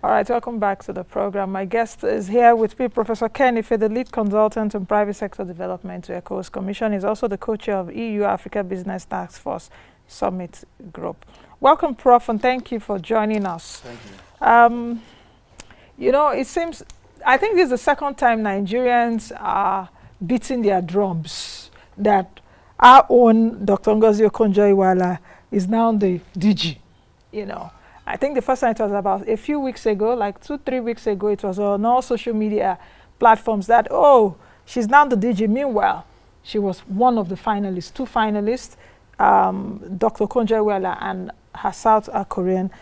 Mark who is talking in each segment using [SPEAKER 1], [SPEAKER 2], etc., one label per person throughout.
[SPEAKER 1] All right, welcome back to the program. My guest is here with me, Professor Ken Ife, the lead consultant on private sector development to ECOWAS Commission. He's also the co-chair of EU Africa Business Task Force Summit Group. Welcome, Prof, and thank you for joining us.
[SPEAKER 2] Thank you.
[SPEAKER 1] You know, it seems, I think this is the second time Nigerians are beating their drums that our own Dr. Ngozi Okonjo-Iweala is now the DG, you know. I think the first time it was about a few weeks ago, like 2-3 weeks ago, it was on all social media platforms that, oh, she's now the DG. Meanwhile, she was one of the finalists, 2 finalists, Dr. Okonjo-Iweala and her South Korean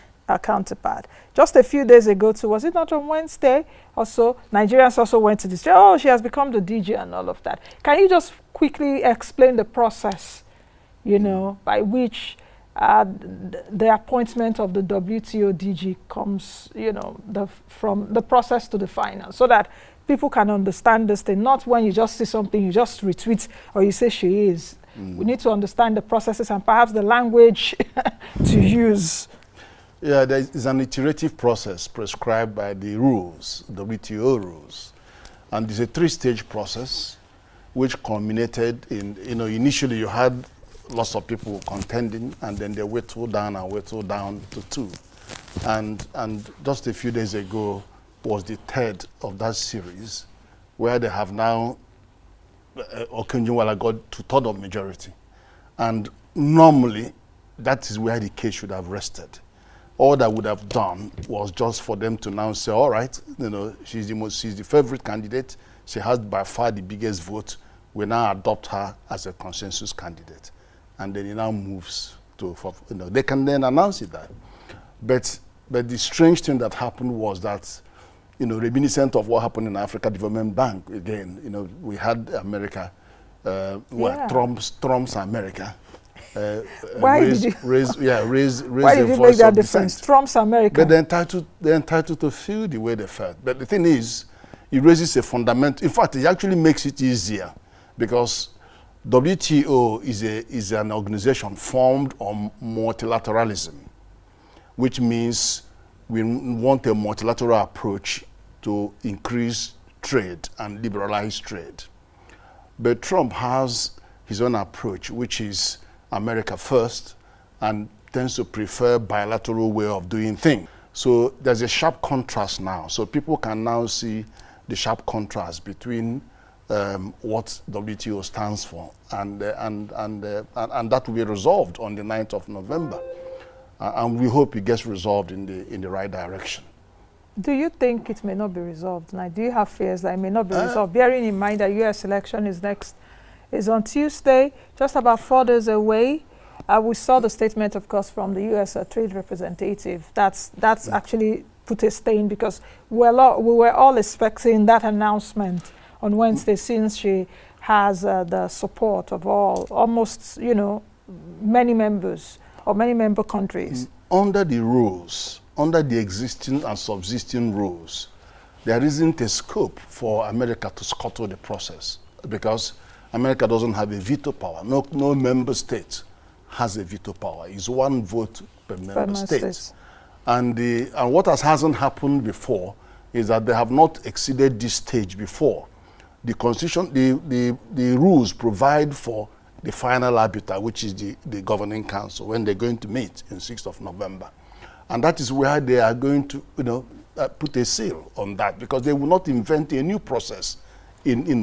[SPEAKER 1] counterpart. Just a few days ago, too, was it not on Wednesday? Also, Nigerians also went to this, oh, she has become the DG and all of that. Can you just quickly explain the process, you know, by which the appointment of the WTO DG comes, you know, from the process to the final, so that people can understand this thing, not when you just see something, you just retweet or you say she is. We need to understand the processes and perhaps the language to use.
[SPEAKER 2] Yeah, there is an iterative process prescribed by the rules, the WTO rules. And it's a 3-stage process which culminated in, you know, initially you had lots of people contending, and then they whittled down to 2. And just a few days ago was the 3rd of that series, where they have now, Okonjo-Iweala got to 3rd of majority. And normally, that is where the case should have rested. All that would have done was just for them to now say, all right, you know, she's the favorite candidate. She has by far the biggest vote. We now adopt her as a consensus candidate. And then it now moves to, you know, they can then announce it that. But the strange thing that happened was that, you know, reminiscent of what happened in Africa Development Bank, again, you know, we had America, Trump's America.
[SPEAKER 1] Why did you make that difference? Trump's America.
[SPEAKER 2] But they're entitled to feel the way they felt. But the thing is, it raises a fundamental, in fact, it actually makes it easier, because WTO is an organization formed on multilateralism, which means we want a multilateral approach to increase trade and liberalize trade. But Trump has his own approach, which is America first, and tends to prefer bilateral way of doing things. So there's a sharp contrast now. So people can now see the sharp contrast between what WTO stands for, and that will be resolved on the 9th of November. And we hope it gets resolved in the right direction.
[SPEAKER 1] Do you think it may not be resolved? Now, do you have fears that it may not be resolved, bearing in mind that U.S. election is on Tuesday, just about 4 days away? We saw the statement, of course, from the U.S. Trade representative. That's actually put a stain, because we were all expecting that announcement on Wednesday, since she has the support of almost, you know, many members or many member countries.
[SPEAKER 2] Under the rules, under the existing and subsisting rules, there isn't a scope for America to scuttle the process, because America doesn't have a veto power. No member state has a veto power. It's 1 vote per member state. And what hasn't happened before is that they have not exceeded this stage before. The Constitution, the rules provide for the final arbiter, which is the Governing Council, when they're going to meet in 6th of November. And that is where they are going to, you know, put a seal on that, because they will not invent a new process they're going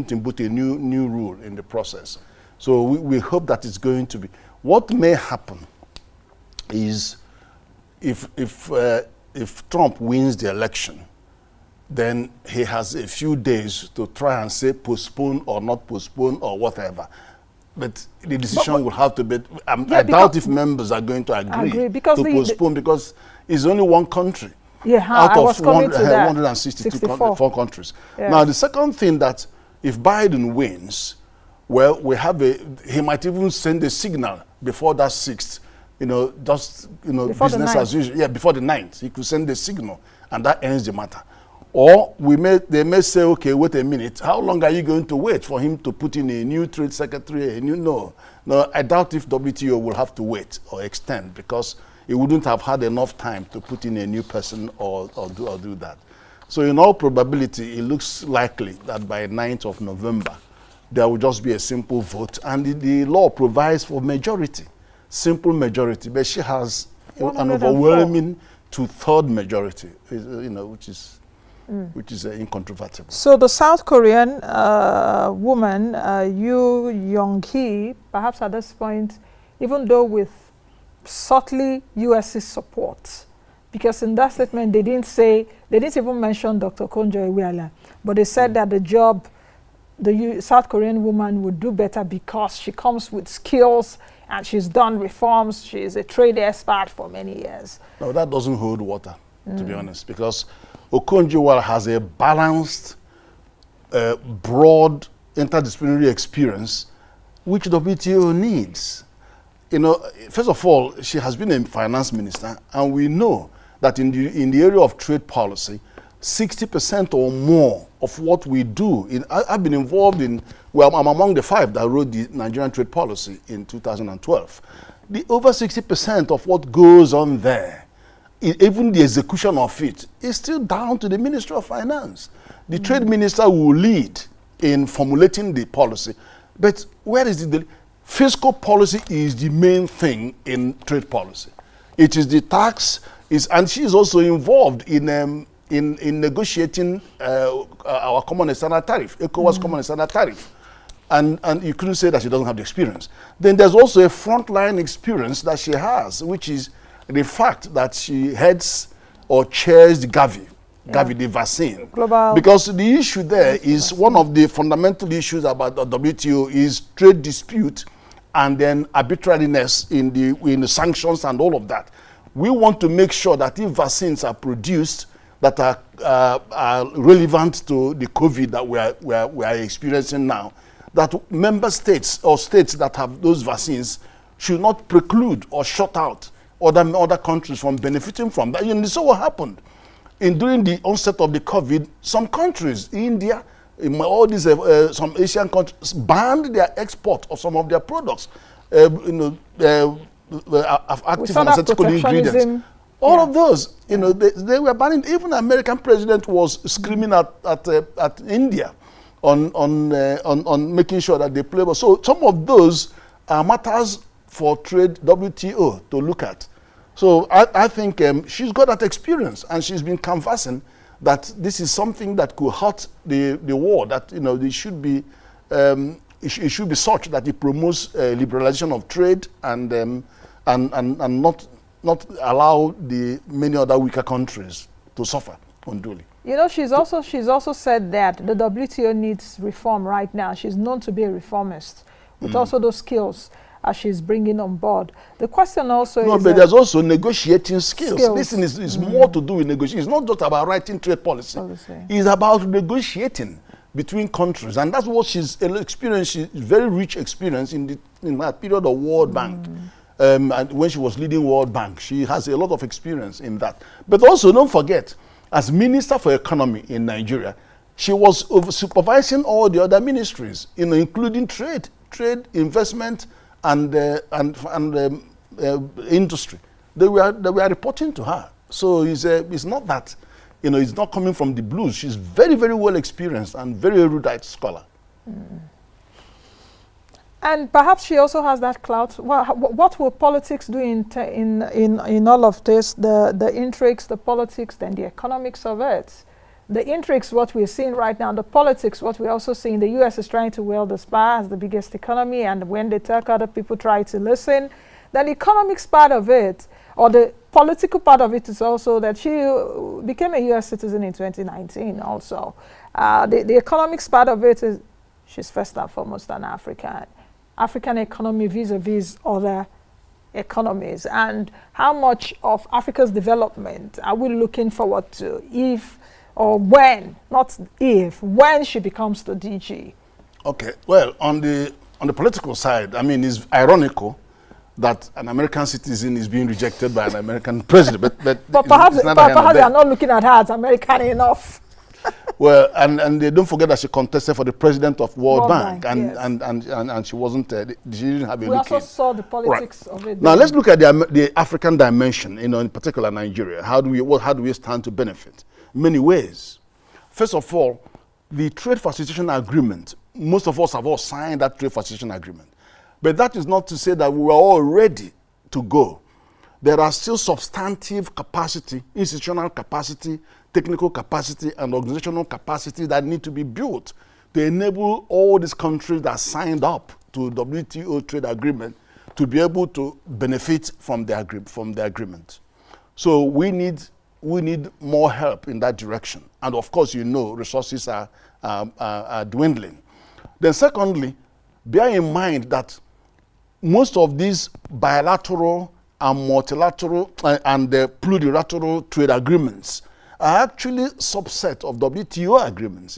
[SPEAKER 2] to put a new rule in the process. So we hope that it's going to be. What may happen is if Trump wins the election, then he has a few days to try and say postpone or not postpone or whatever. But the decision will have to be, I doubt if members are going to agree to postpone, because it's only one country out of 164 countries. Yes. Now, the second thing, that if Biden wins, well, he might even send a signal before that 6th, you know, just, you know, business as usual. Yeah, before the 9th, he could send a signal, and that ends the matter. Or they may say, okay, wait a minute, how long are you going to wait for him to put in a new trade secretary? No, I doubt if WTO will have to wait or extend, because he wouldn't have had enough time to put in a new person or do that. So in all probability, it looks likely that by 9th of November, there will just be a simple vote, and the law provides for majority, simple majority, but she has an overwhelming two-third majority, which is incontrovertible.
[SPEAKER 1] So the South Korean woman, Yoo Young-hee, perhaps at this point, even though with subtly U.S.'s support, because in that statement they didn't even mention Dr. Konjo-Iweala, but they said that the job the South Korean woman would do better because she comes with skills and she's done reforms. She's a trade expert for many years.
[SPEAKER 2] No, that doesn't hold water, to be honest, because Okonjo-Iweala has a balanced, broad, interdisciplinary experience, which WTO needs. First of all, she has been a finance minister, and we know that in the area of trade policy, 60% or more of what we do, I've been involved in, I'm among the 5 that wrote the Nigerian trade policy in 2012. Over 60% of what goes on there, even the execution of it, is still down to the Ministry of Finance. The trade minister will lead in formulating the policy, but where is the fiscal policy is the main thing in trade policy. It is the tax, and she is also involved in negotiating our common standard tariff, ECOWAS common standard tariff. And you couldn't say that she doesn't have the experience. Then there's also a frontline experience that she has, which is the fact that she heads or chairs the Gavi, the vaccine. Because the issue there is one of the fundamental issues about the WTO is trade dispute and then arbitrariness in the sanctions and all of that. We want to make sure that if vaccines are produced that are relevant to the COVID that we are experiencing now, that member states or states that have those vaccines should not preclude or shut out other countries from benefiting from that. And so what happened? During the onset of the COVID, some countries, India, all these some Asian countries, banned their export of some of their products, active pharmaceutical ingredients. All of those, they were banning. Even the American president was screaming at India on making sure that they play. So some of those are matters for trade WTO to look at. So I think she's got that experience, and she's been canvassing that this is something that could hurt the war. That it should be such that it promotes liberalization of trade and not allow the many other weaker countries to suffer unduly.
[SPEAKER 1] She's also said that the WTO needs reform right now. She's known to be a reformist, with also those skills as she's bringing on board. The question also is...
[SPEAKER 2] No, but there's also negotiating skills. Listen, is more to do with negotiation. It's not just about writing trade policy. It's about negotiating between countries. And that's what she's experienced. She's very rich experience in that period of World Bank. And when she was leading World Bank, she has a lot of experience in that. But also, don't forget, as Minister for Economy in Nigeria, she was supervising all the other ministries, including trade, investment, and industry. They were reporting to her. So it's not that, it's not coming from the blues. She's very, very well experienced and very erudite scholar.
[SPEAKER 1] And perhaps she also has that clout. Well, what will politics do in all of this? The intrigues, the politics, then the economics of it. The intrigues, what we're seeing right now, the politics, what we're also seeing, the U.S. is trying to wield the spy as the biggest economy, and when they talk, other people try to listen. Then the economics part of it, or the political part of it, is also that she became a U.S. citizen in 2019 also. The economics part of it is she's first and foremost an African economy vis-a-vis other economies. And how much of Africa's development are we looking forward to if or when, not if, when she becomes the DG? Okay,
[SPEAKER 2] well, on the political side, I mean, it's ironical that an American citizen is being rejected by an American president. But
[SPEAKER 1] perhaps they are not looking at her as American enough.
[SPEAKER 2] Well, and they don't forget that she contested for the president of World Bank, and,
[SPEAKER 1] yes.
[SPEAKER 2] and she wasn't, she didn't have a
[SPEAKER 1] We
[SPEAKER 2] look
[SPEAKER 1] also
[SPEAKER 2] in.
[SPEAKER 1] saw the politics of it.
[SPEAKER 2] Now let's look at the African dimension, in particular Nigeria. How do we stand to benefit? Many ways. First of all, the trade facilitation agreement. Most of us have all signed that trade facilitation agreement, but that is not to say that we are all ready to go. There are still substantive capacity, institutional capacity, technical capacity, and organizational capacity that need to be built to enable all these countries that signed up to WTO trade agreement to be able to benefit from the agreement. So we need more help in that direction. And of course, resources are dwindling. Then secondly, bear in mind that most of these bilateral and multilateral and plurilateral trade agreements are actually subset of WTO agreements.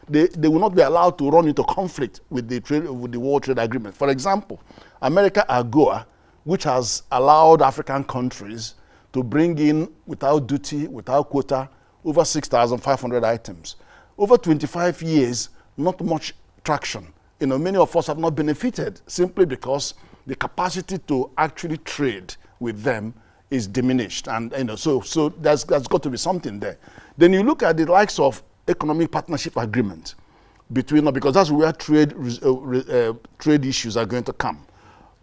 [SPEAKER 2] They will not be allowed to run into conflict with the World Trade Agreement. For example, America AGOA, which has allowed African countries to bring in, without duty, without quota, over 6,500 items. Over 25 years, not much traction. Many of us have not benefited simply because the capacity to actually trade with them is diminished, and so there's got to be something there. Then you look at the likes of economic partnership agreement because that's where trade issues are going to come.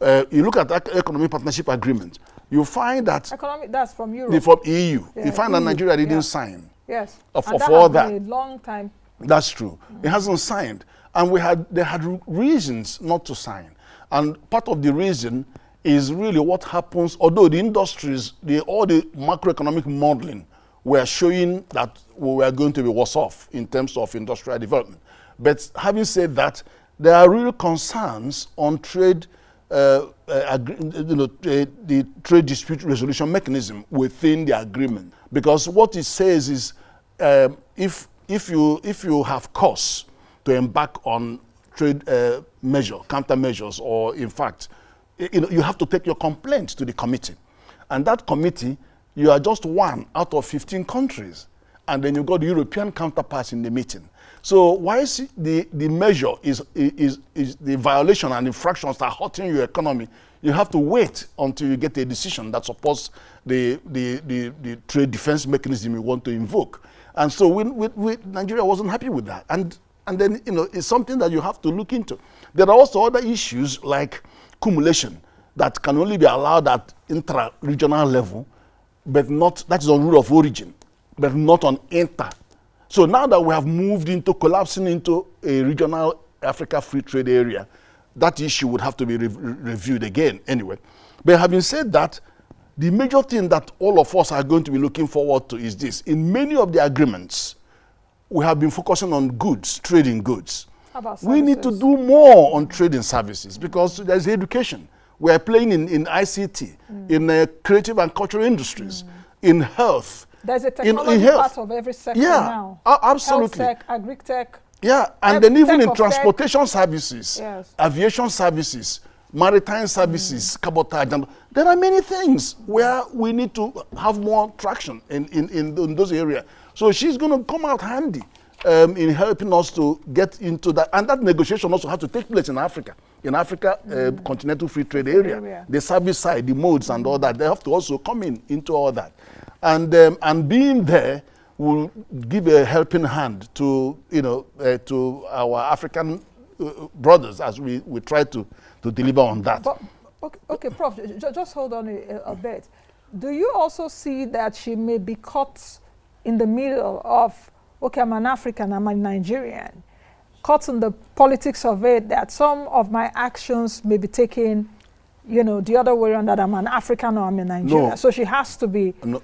[SPEAKER 2] You look at that economic partnership agreement, you find that
[SPEAKER 1] that's from Europe,
[SPEAKER 2] from EU.
[SPEAKER 1] Yeah,
[SPEAKER 2] you find that
[SPEAKER 1] EU,
[SPEAKER 2] Nigeria didn't sign.
[SPEAKER 1] Yes,
[SPEAKER 2] of
[SPEAKER 1] that
[SPEAKER 2] all
[SPEAKER 1] has
[SPEAKER 2] that.
[SPEAKER 1] been a long time.
[SPEAKER 2] That's true. It hasn't signed, and they had reasons not to sign. And part of the reason is really what happens, although the industries, all the macroeconomic modeling were showing that we were going to be worse off in terms of industrial development. But having said that, there are real concerns on trade, the trade dispute resolution mechanism within the agreement. Because what it says is, if you have costs to embark on trade countermeasures, or in fact, you have to take your complaint to the committee. And that committee, you are just one out of 15 countries. And then you've got the European counterparts in the meeting. So why the measure is the violation and infractions that are hurting your economy, you have to wait until you get a decision that supports the trade defense mechanism you want to invoke. And so Nigeria wasn't happy with that. And then, it's something that you have to look into. There are also other issues like cumulation that can only be allowed at intra-regional level, but not, that is on rule of origin, but not on inter. So now that we have moved into collapsing into a regional Africa free trade area, that issue would have to be reviewed again anyway. But having said that, the major thing that all of us are going to be looking forward to is this. In many of the agreements, we have been focusing on goods, trading goods.
[SPEAKER 1] How about services?
[SPEAKER 2] We need to do more on trading services because there's education. We are playing in ICT, in creative and cultural industries, in health.
[SPEAKER 1] There's a technology part of every sector now.
[SPEAKER 2] Absolutely.
[SPEAKER 1] Health tech, agri-tech.
[SPEAKER 2] Yeah, and then even in transportation services, aviation services, maritime services, cabotage. And there are many things where we need to have more traction in those areas. So she's going to come out handy in helping us to get into that. And that negotiation also has to take place in Africa. In Africa, continental free trade area. The service side, the modes and all that, they have to also come into all that. And being there will give a helping hand to, to our African brothers as we try to deliver on that.
[SPEAKER 1] But, okay, Prof, just hold on a bit. Do you also see that she may be caught in the middle of, okay, I'm an African, I'm a Nigerian, caught in the politics of it, that some of my actions may be taken, the other way around, that I'm an African or I'm a Nigerian. No. So she has to be, not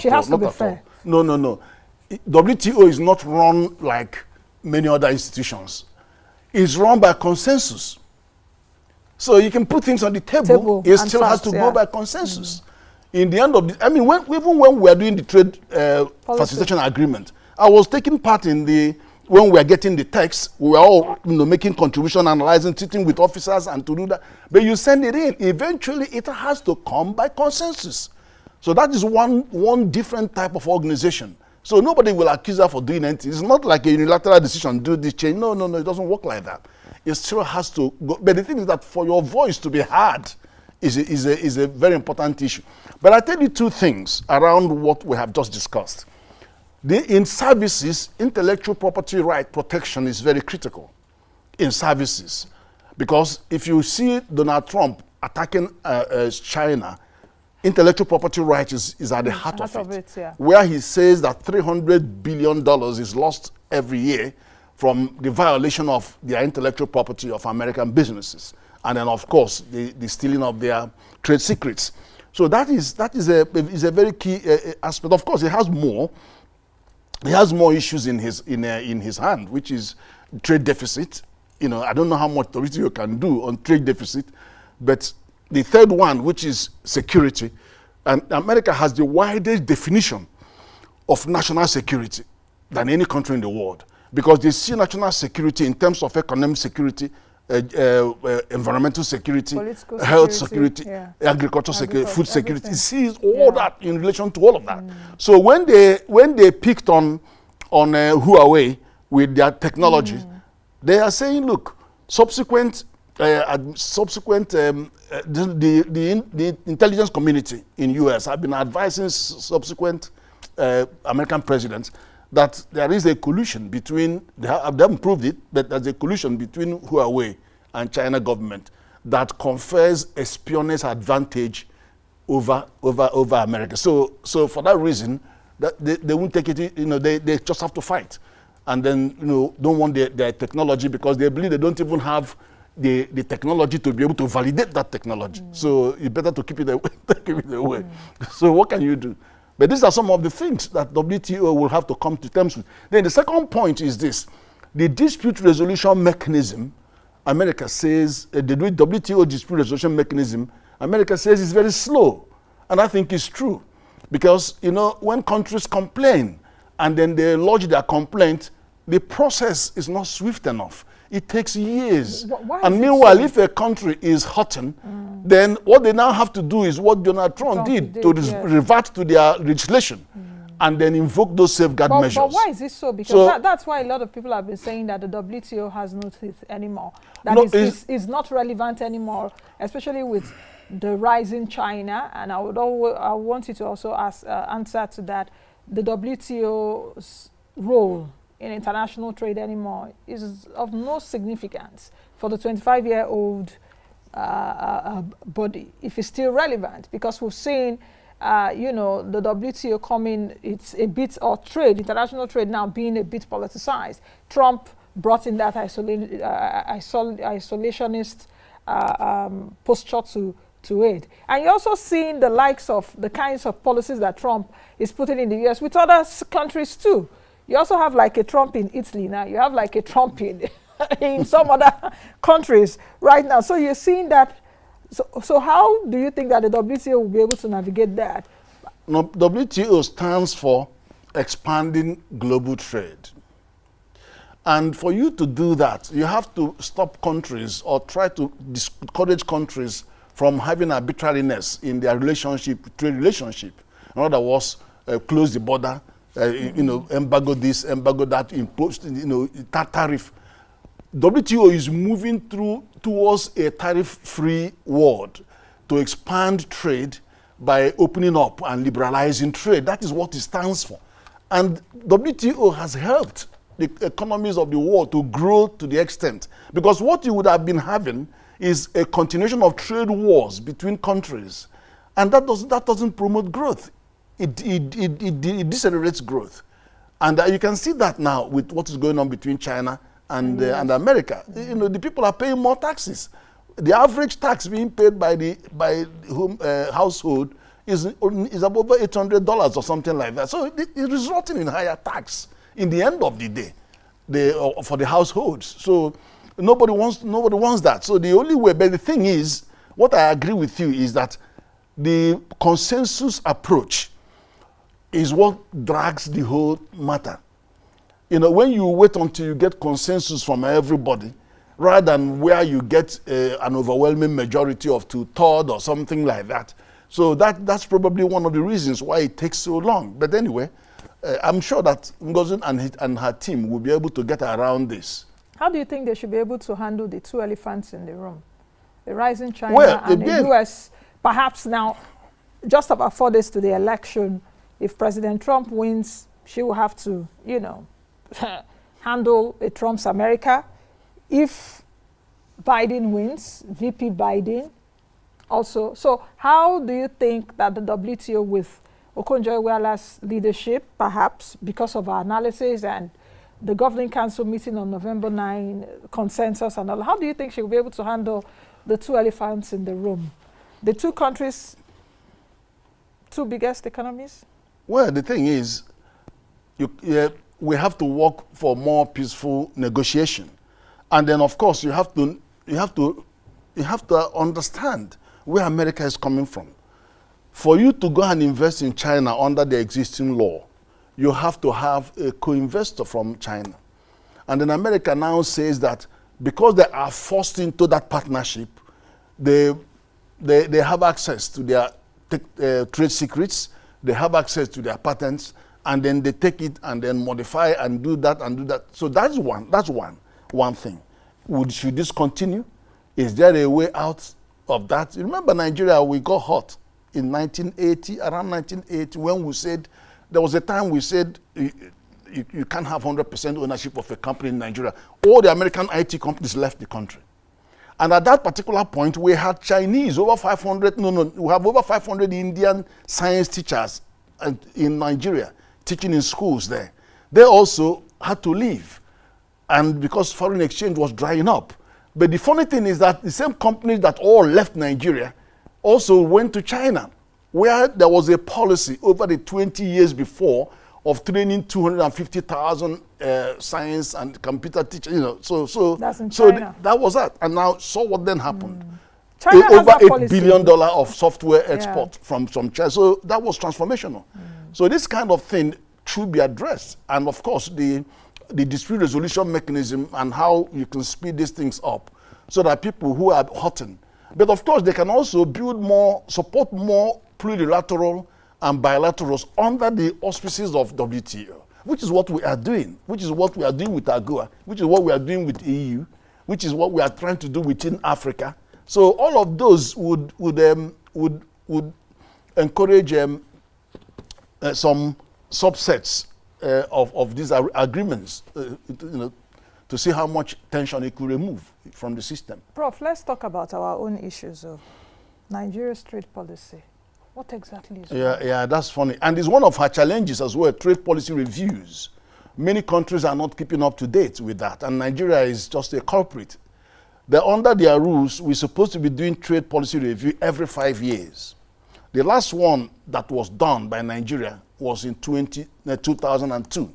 [SPEAKER 1] she has to be fair.
[SPEAKER 2] No. WTO is not run like many other institutions. It's run by consensus. So you can put things on the table it still has to go by consensus. In the end of the, even when we are doing the trade facilitation agreement, I was taking part in when we were getting the text, we were all making contribution, analyzing, sitting with officers and to do that. But you send it in, eventually it has to come by consensus. So that is one different type of organization So nobody will accuse her for doing anything. It's not like a unilateral decision, do this change. No, it doesn't work like that. It still has to go. But the thing is that for your voice to be heard is a very important issue. But I tell you two things around what we have just discussed. In services, intellectual property right protection is very critical in services. Because if you see Donald Trump attacking China, intellectual property rights is at the heart of it.
[SPEAKER 1] Yeah.
[SPEAKER 2] Where he says that $300 billion is lost every year from the violation of their intellectual property of American businesses. And then, of course, the stealing of their trade secrets. So that is a very key aspect. Of course, he has more. He has more issues in his hand, which is trade deficit. I don't know how much WTO can do on trade deficit, but the third one, which is security, and America has the widest definition of national security than any country in the world, because they see national security in terms of economic security, environmental security, health security, agricultural security, food security. It sees all that in relation to all of that. So when they picked on Huawei with their technology, they are saying, look, the intelligence community in US have been advising subsequent American presidents that there is a collusion between, they haven't proved it, but there's a collusion between Huawei and China government that confers espionage advantage over America. So for that reason, that they won't take it, they just have to fight. And then, don't want their technology because they believe they don't even have the technology to be able to validate that technology. So it's better to keep it away. So what can you do? But these are some of the things that WTO will have to come to terms with. Then the second point is this. The dispute resolution mechanism, America says, the WTO dispute resolution mechanism, America says is very slow. And I think it's true. Because, when countries complain and then they lodge their complaint, the process is not swift enough. It takes years. And meanwhile, if a country is hurting, then what they now have to do is what Donald Trump did to revert to their legislation and then invoke those safeguard measures. But
[SPEAKER 1] why is this so? Because that's why a lot of people have been saying that the WTO has no teeth anymore. That is not relevant anymore, especially with the rise in China. And I want you to also answer to that. The WTO's role in international trade anymore is of no significance for the 25-year-old body, if it's still relevant, because we've seen, the WTO coming, it's a bit, or trade, international trade now being a bit politicized. Trump brought in that isolationist posture to it. And you're also seeing the likes of the kinds of policies that Trump is putting in the US with other countries too. You also have like a Trump in Italy now. You have like a Trump in some other countries right now. So you're seeing that. So how do you think that the WTO will be able to navigate that?
[SPEAKER 2] No, WTO stands for expanding global trade. And for you to do that, you have to stop countries or try to discourage countries from having arbitrariness in their trade relationship. In other words, close the border, embargo this, embargo that, impose, tariff. WTO is moving towards a tariff-free world to expand trade by opening up and liberalizing trade. That is what it stands for. And WTO has helped the economies of the world to grow to the extent. Because what you would have been having is a continuation of trade wars between countries. And that doesn't promote growth. It decelerates growth. And you can see that now with what is going on between China and America. The people are paying more taxes. The average tax being paid by household is above $800 or something like that. So it's resulting in higher tax in the end of the day for the households. So nobody wants that. So the only way, but the thing is, what I agree with you is that the consensus approach is what drags the whole matter. When you wait until you get consensus from everybody, rather than where you get an overwhelming majority of 2/3 or something like that. So that's probably one of the reasons why it takes so long. But anyway, I'm sure that Ngozi and her team will be able to get around this.
[SPEAKER 1] How do you think they should be able to handle the two elephants in the room? The rising China
[SPEAKER 2] Well,
[SPEAKER 1] and the US, perhaps now, just about 4 days to the election, if President Trump wins, she will have to, you know, handle a Trump's America. If Biden wins, VP Biden also. So how do you think that the WTO with Okonjo-Iweala's leadership, perhaps because of our analysis and the Governing Council meeting on November 9, consensus and all, how do you think she will be able to handle the two elephants in the room? The two countries, two biggest economies?
[SPEAKER 2] Well, the thing is, we have to work for more peaceful negotiation. And then, of course, you have to understand where America is coming from. For you to go and invest in China under the existing law, you have to have a co-investor from China. And then America now says that because they are forced into that partnership, they have access to their trade secrets, they have access to their patents, and then they take it and then modify and do that and do that. So that's one thing. Should this continue? Is there a way out of that? You remember Nigeria, we got hot in 1980, around 1980, when we said, there was a time we said you can't have 100% ownership of a company in Nigeria. All the American IT companies left the country. And at that particular point, we had Chinese, we have over 500 Indian science teachers in Nigeria teaching in schools there. They also had to leave, and because foreign exchange was drying up. But the funny thing is that the same companies that all left Nigeria also went to China, where there was a policy over the 20 years before of training 250,000 science and computer teachers. You know,
[SPEAKER 1] that's in China.
[SPEAKER 2] That was that. And now saw what then happened.
[SPEAKER 1] China
[SPEAKER 2] Over
[SPEAKER 1] has
[SPEAKER 2] $8 billion of software export from China. So that was transformational. So this kind of thing should be addressed. And of course, the dispute resolution mechanism and how you can speed these things up so that people who are hurting. But of course, they can also support more plurilateral and bilaterals under the auspices of WTO, which is what we are doing, which is what we are doing with AGOA, which is what we are doing with EU, which is what we are trying to do within Africa. So all of those would encourage some subsets of these agreements, to see how much tension it could remove from the system.
[SPEAKER 1] Prof, let's talk about our own issues of Nigeria's trade policy. What exactly is it?
[SPEAKER 2] Yeah, that's funny. And it's one of her challenges as well, trade policy reviews. Many countries are not keeping up to date with that, and Nigeria is just a culprit. Under their rules, we're supposed to be doing trade policy review every 5 years. The last one that was done by Nigeria was in 2002.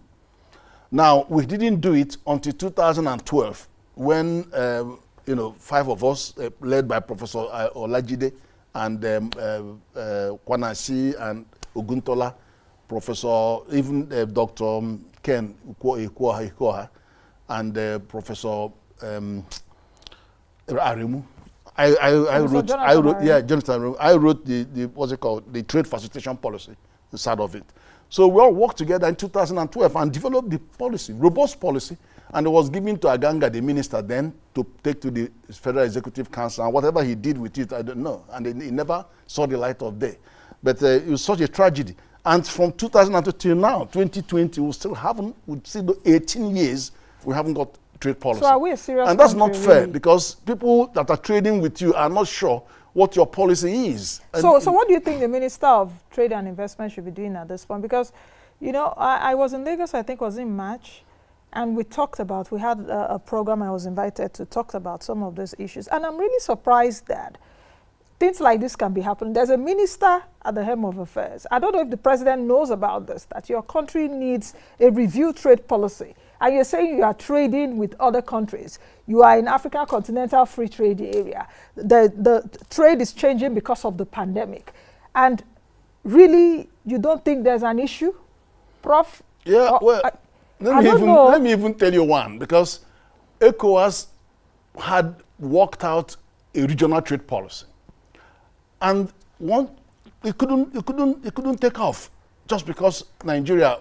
[SPEAKER 2] Now, we didn't do it until 2012, when 5 of us, led by Professor Olajide and Kwanasi and Oguntola, Professor, even Dr. Ken Ikoha, and Professor Arimu. I wrote the trade facilitation policy, the side of it. So we all worked together in 2012 and developed the policy, robust policy, and it was given to Aganga, the minister then, to take to the Federal Executive Council, and whatever he did with it, I don't know, and it never saw the light of day. But it was such a tragedy. And from 2002 till now, 2020, we still 18 years, we haven't got trade policy.
[SPEAKER 1] So are we a serious
[SPEAKER 2] And that's not
[SPEAKER 1] country,
[SPEAKER 2] fair,
[SPEAKER 1] really?
[SPEAKER 2] because people that are trading with you are not sure what your policy is.
[SPEAKER 1] So what do you think the Minister of Trade and Investment should be doing at this point? Because, I was in Lagos, I think it was in March, and we had a program I was invited to talk about some of those issues. And I'm really surprised that things like this can be happening. There's a minister at the helm of affairs. I don't know if the president knows about this, that your country needs a review trade policy. And you're saying you are trading with other countries. You are in African Continental Free Trade Area. The trade is changing because of the pandemic. And really, you don't think there's an issue, Prof?
[SPEAKER 2] Yeah, let me even tell you one, because ECOWAS had worked out a regional trade policy. And it couldn't take off just because Nigeria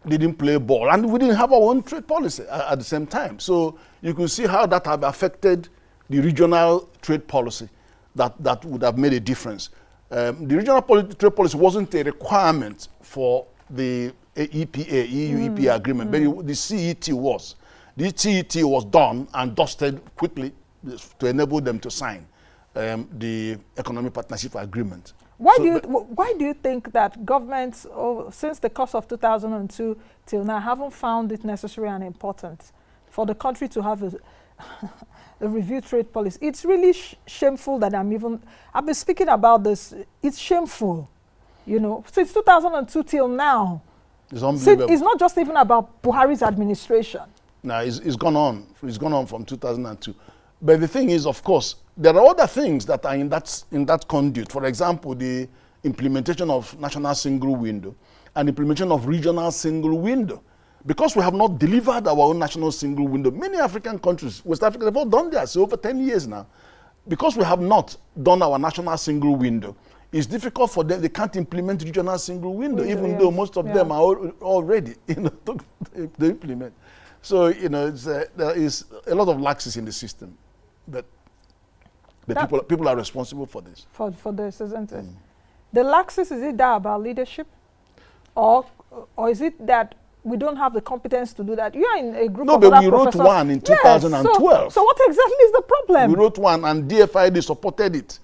[SPEAKER 2] didn't play ball, and we didn't have our own trade policy at the same time. So you could see how that have affected the regional trade policy that would have made a difference. The regional trade policy wasn't a requirement for the EPA, EU EPA agreement, but the CET was. The CET was done and dusted quickly to enable them to sign the Economic Partnership Agreement.
[SPEAKER 1] Why do you think that governments, since the course of 2002 till now, haven't found it necessary and important for the country to have a review trade policy? It's really shameful that I've been speaking about this. It's shameful, you know, since 2002 till now.
[SPEAKER 2] It's unbelievable.
[SPEAKER 1] It's not just even about Buhari's administration.
[SPEAKER 2] No, it's gone on. It's gone on from 2002. But the thing is, of course, there are other things that are in that conduit. For example, the implementation of national single window and implementation of regional single window. Because we have not delivered our own national single window, many African countries, West Africa, they've all done theirs over 10 years now. Because we have not done our national single window, it's difficult for them. They can't implement regional single window, even though most of them are already, you know, to implement. So, you know, there is a lot of laxity in the system, but people are responsible for this.
[SPEAKER 1] For this, isn't it? The laxity, is it that about leadership, or is it that we don't have the competence to do that? You are in a group of other professors. No, but we wrote
[SPEAKER 2] one in 2012.
[SPEAKER 1] Yes, so what exactly is the problem?
[SPEAKER 2] We wrote one, and DFID supported it.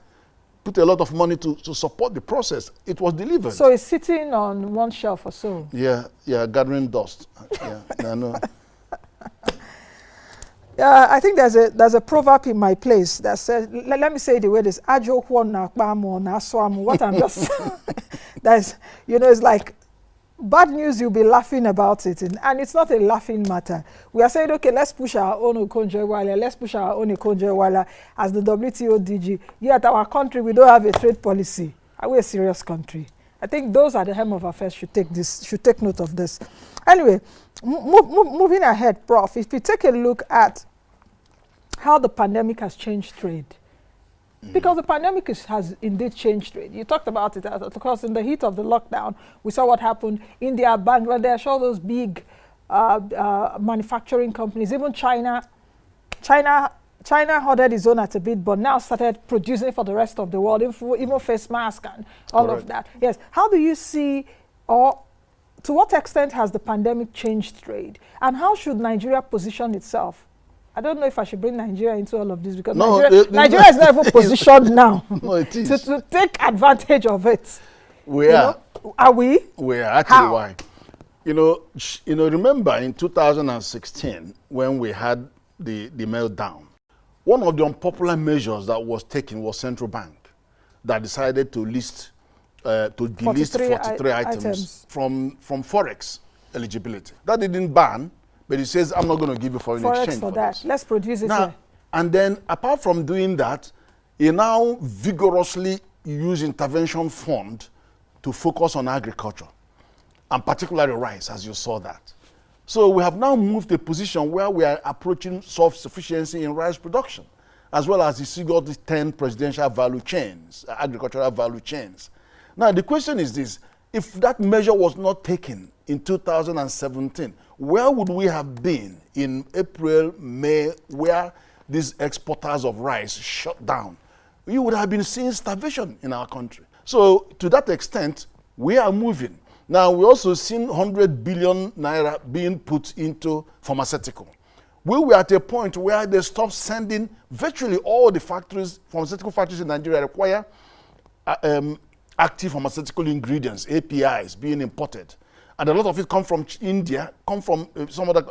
[SPEAKER 2] Put a lot of money to support the process. It was delivered.
[SPEAKER 1] So it's sitting on one shelf or so.
[SPEAKER 2] Yeah, gathering dust. I know.
[SPEAKER 1] I think there's a proverb in my place that says, let me say the way this, what I'm just, that's, you know, it's like, bad news, you'll be laughing about it. And it's not a laughing matter. We are saying, okay, let's push our own Okonjo-Iweala, let's push our own Okonjo-Iweala as the WTO DG. Yet our country, we don't have a trade policy. Are we a serious country? I think those at the helm of affairs should take note of this. Anyway, moving ahead, Prof, if you take a look at how the pandemic has changed trade, because the pandemic has indeed changed trade. You talked about it, of course, in the heat of the lockdown, we saw what happened. India, Bangladesh, all those big manufacturing companies, even China hoarded its own at a bit, but now started producing for the rest of the world, even face mask and all of that. Yes. How do you see, or to what extent has the pandemic changed trade? And how should Nigeria position itself? I don't know if I should bring Nigeria into all of this, because Nigeria is not even positioned now to take advantage of it. Are we?
[SPEAKER 2] We are actually why. You know, remember in 2016 when we had the meltdown, one of the unpopular measures that was taken was central bank that decided to delist 43 items from forex eligibility. That didn't ban, but it says, I'm not going to give you foreign exchange for that.
[SPEAKER 1] This. Let's produce it
[SPEAKER 2] now,
[SPEAKER 1] here.
[SPEAKER 2] And then, apart from doing that, you now vigorously use intervention fund to focus on agriculture, and particularly rice, as you saw that. So we have now moved to a position where we are approaching self-sufficiency in rice production, as well as you see all these 10 presidential value chains, agricultural value chains. Now, the question is this: if that measure was not taken in 2017, where would we have been in April, May, where these exporters of rice shut down? We would have been seeing starvation in our country. So to that extent, we are moving. Now, we also seen 100 billion naira being put into pharmaceutical. We were at a point where they stopped sending virtually all the factories, pharmaceutical factories in Nigeria require active pharmaceutical ingredients, APIs, being imported. And a lot of it come from India, come from some other,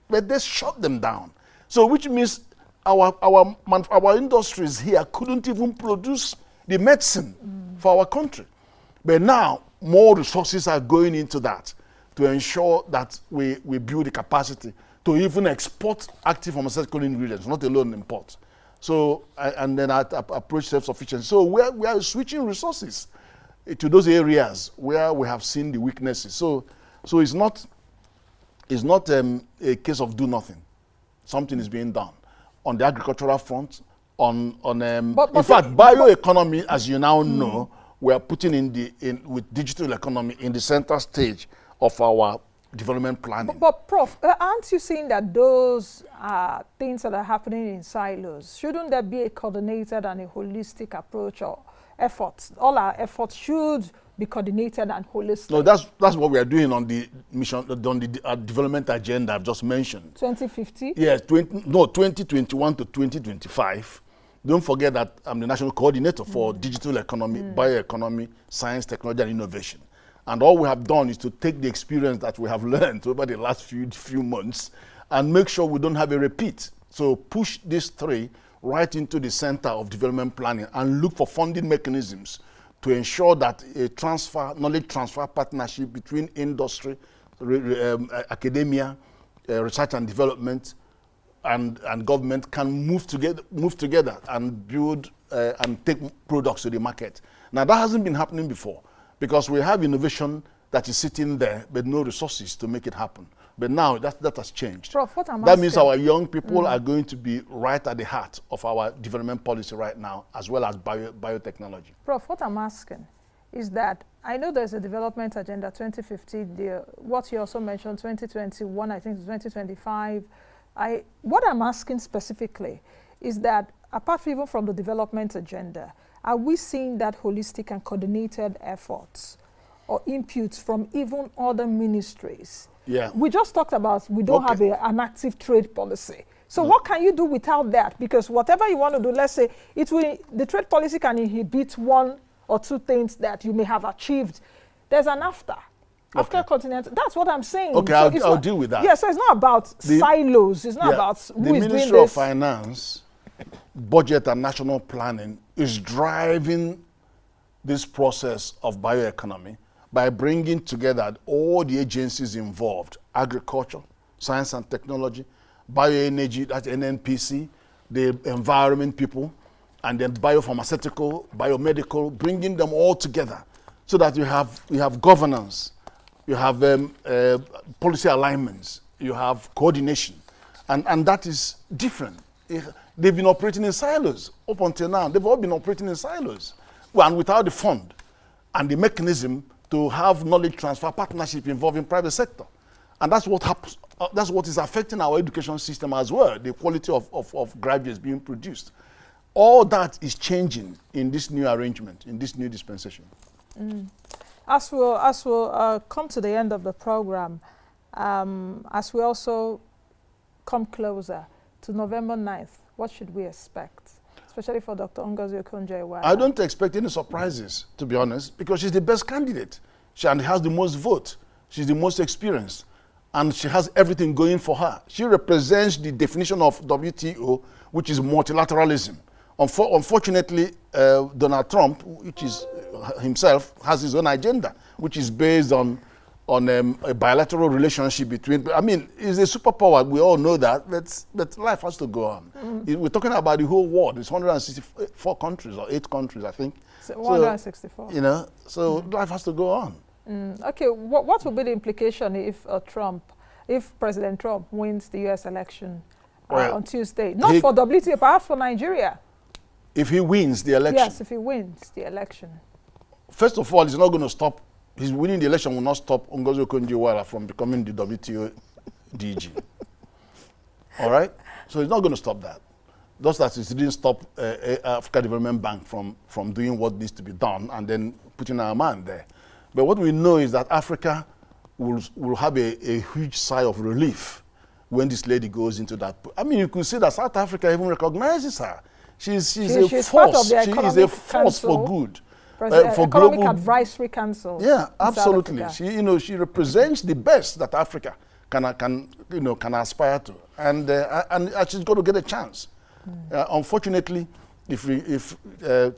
[SPEAKER 2] but they shut them down. So which means our industries here couldn't even produce the medicine for our country. But now, more resources are going into that to ensure that we build the capacity to even export active pharmaceutical ingredients, not alone import. So, and then approach self-sufficiency. So we are switching resources to those areas where we have seen the weaknesses. So it's not a case of do nothing. Something is being done on the agricultural front. In fact, bioeconomy, as you now know, we are putting with digital economy in the center stage of our development planning.
[SPEAKER 1] But Prof, aren't you seeing that those things that are happening in silos, shouldn't there be a coordinated and a holistic approach or efforts? All our efforts should be coordinated and holistic.
[SPEAKER 2] No, that's what we are doing on the mission, on the development agenda I've just mentioned.
[SPEAKER 1] 2050?
[SPEAKER 2] Yes, 2021 to 2025. Don't forget that I'm the national coordinator for digital economy, bioeconomy, science, technology, and innovation. And all we have done is to take the experience that we have learned over the last few months and make sure we don't have a repeat. So push these three right into the center of development planning and look for funding mechanisms to ensure that a knowledge transfer partnership between industry, academia, research and development, and government can move together and build and take products to the market. Now that hasn't been happening before because we have innovation that is sitting there but no resources to make it happen. But now that has changed.
[SPEAKER 1] Prof, what I'm
[SPEAKER 2] that
[SPEAKER 1] asking,
[SPEAKER 2] means our young people are going to be right at the heart of our development policy right now, as well as biotechnology.
[SPEAKER 1] Prof, what I'm asking is that I know there's a development agenda 2050, what you also mentioned 2021, I think 2025. What I'm asking specifically is that apart even from the development agenda, are we seeing that holistic and coordinated efforts or inputs from even other ministries?
[SPEAKER 2] Yeah.
[SPEAKER 1] We just talked about we don't have an active trade policy. So what can you do without that? Because whatever you want to do, let's say the trade policy can inhibit one or two things that you may have achieved. There's an after continent. That's what I'm saying.
[SPEAKER 2] Okay,
[SPEAKER 1] so
[SPEAKER 2] I'll deal with that.
[SPEAKER 1] Yeah, so it's not about silos. It's not about who is doing this.
[SPEAKER 2] The Ministry of Finance, Budget and National Planning is driving this process of bioeconomy by bringing together all the agencies involved: agriculture, science and technology, bioenergy, that's NNPC, the environment people, and then biopharmaceutical, biomedical, bringing them all together so that you have governance, you have policy alignments, you have coordination, and that is different. They've been operating in silos up until now. They've all been operating in silos, and without the fund and the mechanism to have knowledge transfer partnership involving private sector. And that's what happens. That's what is affecting our education system as well, the quality of graduates being produced. All that is changing in this new arrangement, in this new dispensation.
[SPEAKER 1] As we'll come to the end of the program, as we also come closer to November 9th, what should we expect? Especially for Dr. Ngozi Okonjo-Iweala.
[SPEAKER 2] I don't expect any surprises, to be honest, because she's the best candidate. She has the most votes. She's the most experienced. And she has everything going for her. She represents the definition of WTO, which is multilateralism. Unfortunately, Donald Trump, which is himself, has his own agenda, which is based on a bilateral relationship between, I mean, it's a superpower, we all know that, but life has to go on. We're talking about the whole world. It's 164 countries, or 8 countries, I think.
[SPEAKER 1] So 164.
[SPEAKER 2] So life has to go on.
[SPEAKER 1] Okay, what will be the implication if President Trump wins the U.S. election on Tuesday? Not for WTO, perhaps for Nigeria.
[SPEAKER 2] If he wins the election?
[SPEAKER 1] Yes, if he wins the election.
[SPEAKER 2] First of all, he's not going to stop. His winning the election will not stop Ngozi Okonjo-Iweala from becoming the WTO DG. All right? So he's not going to stop that. Just as he didn't stop Africa Development Bank from doing what needs to be done and then putting our man there. But what we know is that Africa will have a huge sigh of relief when this lady goes into that. I mean, you could see that South Africa even recognizes her. She's a force.
[SPEAKER 1] Part of the
[SPEAKER 2] she is a force for good.
[SPEAKER 1] For
[SPEAKER 2] Economic
[SPEAKER 1] Global Advisory Council.
[SPEAKER 2] Yeah, absolutely. She represents the best that Africa can aspire to, and she's going to get a chance. Unfortunately, if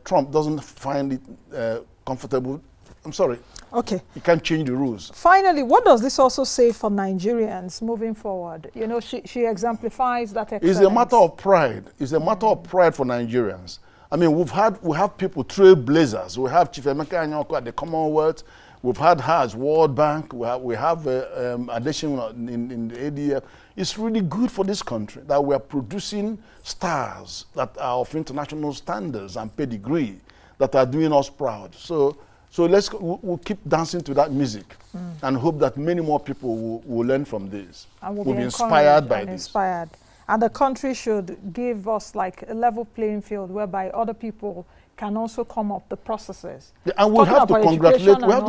[SPEAKER 2] Trump doesn't find it comfortable, I'm sorry.
[SPEAKER 1] Okay.
[SPEAKER 2] You can't change the rules.
[SPEAKER 1] Finally, what does this also say for Nigerians moving forward? You know, she exemplifies that excellence.
[SPEAKER 2] It's a matter of pride. It's a matter of pride for Nigerians. I mean, we have people, trailblazers. We have Chief Emeka Anyoko at the Commonwealth. We've had her as World Bank. We have addition in the ADF. It's really good for this country that we are producing stars that are of international standards and pedigree that are doing us proud. So we'll keep dancing to that music. and hope that many more people will learn from this,
[SPEAKER 1] and
[SPEAKER 2] will be inspired by this.
[SPEAKER 1] Inspired. And the country should give us like a level playing field whereby other people can also come up the processes.
[SPEAKER 2] Yeah, and we have to congratulate, we have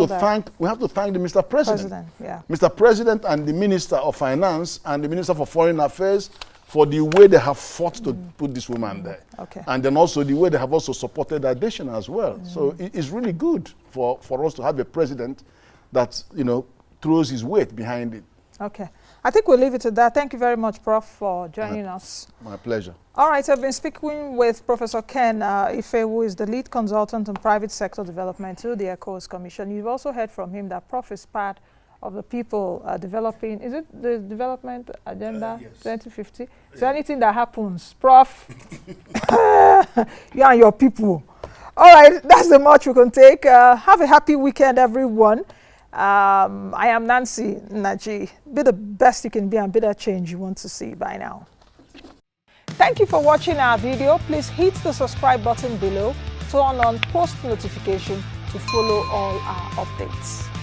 [SPEAKER 2] to thank the Mr. President.
[SPEAKER 1] Yeah.
[SPEAKER 2] Mr. President and the Minister of Finance and the Minister for Foreign Affairs for the way they have fought to put this woman there.
[SPEAKER 1] Okay.
[SPEAKER 2] And then also the way they have also supported addition as well. So it's really good for us to have a president that, you know, throws his weight behind it.
[SPEAKER 1] Okay. I think we'll leave it at that. Thank you very much, Prof, for joining us.
[SPEAKER 2] My pleasure.
[SPEAKER 1] All right, I've been speaking with Professor Ken IFE, who is the lead consultant on private sector development to the ECOWAS Commission. You've also heard from him that Prof is part of the people developing, is it the Development Agenda
[SPEAKER 2] yes.
[SPEAKER 1] 2050? So anything that happens, Prof, you and your people. All right, that's the much we can take. Have a happy weekend, everyone. I am Nancy Naji. Be the best you can be and be that change you want to see by now. Thank you for watching our video. Please hit the subscribe button below, turn on post notification to follow all our updates.